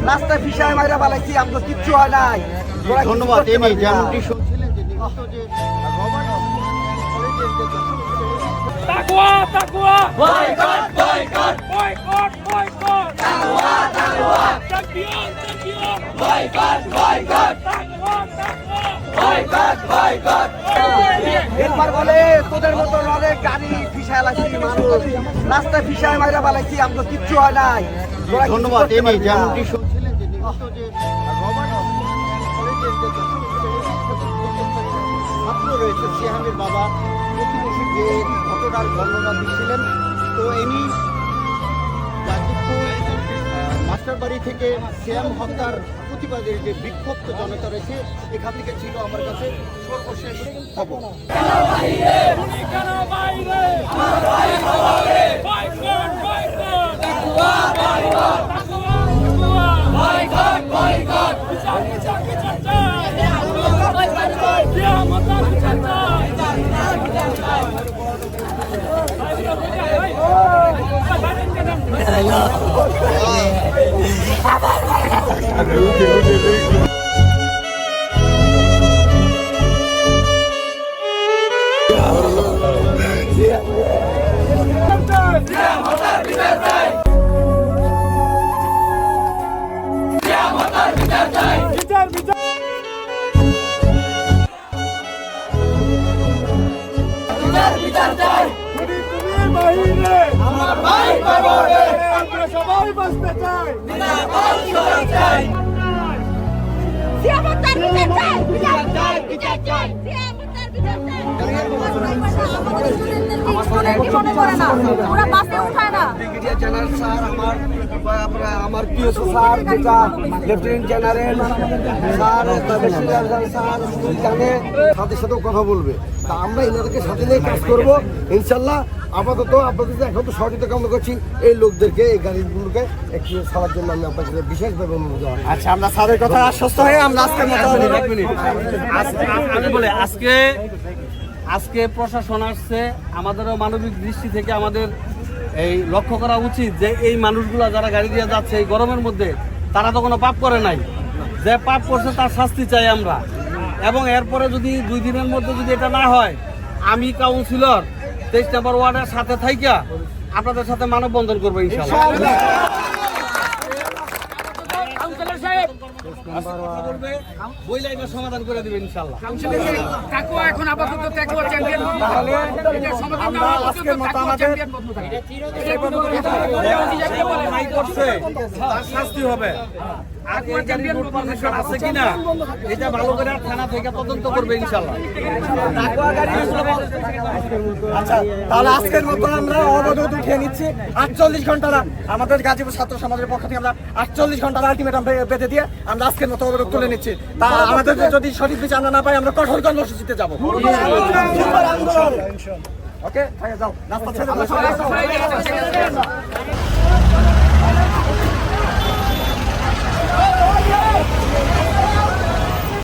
রাস্তায় ফিসায় মাইরা পালাইছি, আমাকে কিচ্ছু হয় নাই। ধন্যবাদ। যেমনটি শুনছিলেন যে তাকওয়া তাকওয়া বয়কট বয়কট বয়কট বয়কট তাকওয়া তাকওয়া চ্যাম্পিয়ন চ্যাম্পিয়ন বয়কট বয়কট তাকওয়া তাকওয়া বয়কট বয়কট। একবার বলে তোদের মতো অনেক গাড়ি ফিসায় লাইছি, মানুষ রাস্তায় ফিসায় মাইরা পালাইছি, আমাকে কিচ্ছু হয় নাই। ধন্যবাদ। যেমনটি শুনছিলেন যে রবার্ট কলেজের যে ছাত্র রয়েছে, সিহামের বাবা প্রতিবেশী যে ঘটনার বর্ণনা দিচ্ছিলেন, তো ইনি গাজীপুর মাস্টারবাড়ি থেকে সিয়াম হত্যার প্রতিবাদের যে বিক্ষুব্ধ জনতা রয়েছে, এখান থেকে ছিল আমার কাছে সর্বশেষ খবর। সবাই বাঁচতে চাই, আমার প্রিয় স্যার যেটা লেফটেন্যান্ট জেনারেল স্যার স্যার জানে, তাদের সাথেও কথা বলবে। তা আমরা এনাদেরকে সাথে নিয়ে কাজ করবো ইনশাল্লাহ। আপাতত আপনাদের এখন তো সহযোগিতা কামনা করছি, এই লোকদেরকে এই গাড়িগুলোকে একটু ছাড়ার জন্য আমি আপনার সাথে বিশেষভাবে অনুরোধ জানাই। আচ্ছা, আমরা স্যারের কথা আশ্বস্ত হয়ে আমরা আজকের মতো আমি বলি আজকে প্রশাসন আসছে, আমাদেরও মানবিক দৃষ্টি থেকে আমাদের এই লক্ষ্য করা উচিত যে এই মানুষগুলা যারা গাড়ি দিয়ে যাচ্ছে এই গরমের মধ্যে, তারা তো কোনো পাপ করে নাই, যে পাপ করছে তার শাস্তি চাই আমরা। এবং এরপরে যদি 2 দিনের মধ্যে যদি এটা না হয়, আমি কাউন্সিলর 23 নম্বর ওয়ার্ডের সাথে থাইকা আপনাদের সাথে মানববন্ধন করবো ইনশাআল্লাহ। সমাধান করে দিবেন ইনশাআল্লাহ। এখন আপাতত চ্যাম্পিয়ন শাস্তি হবে। আছে কিনা এটা ভালো করে থানা থেকে তদন্ত করবে ইনশাআল্লাহ। আচ্ছা, তাহলে আজকের মতো আমরা অবরোধ উঠিয়ে নিচ্ছি। 48 ঘন্টা আমাদের গাজীপুর ছাত্র সমাজের পক্ষ থেকে আমরা 48 ঘন্টার আলটিমেটাম বেঁধে দিয়ে আমরা আজকের মতো অবরোধ তুলে নিচ্ছি। তা আমাদের যদি সঠিক বিচার না পাই, আমরা কঠোর কর্মসূচিতে যাবো। ওকে, যাও নাস্তা ছেড়ে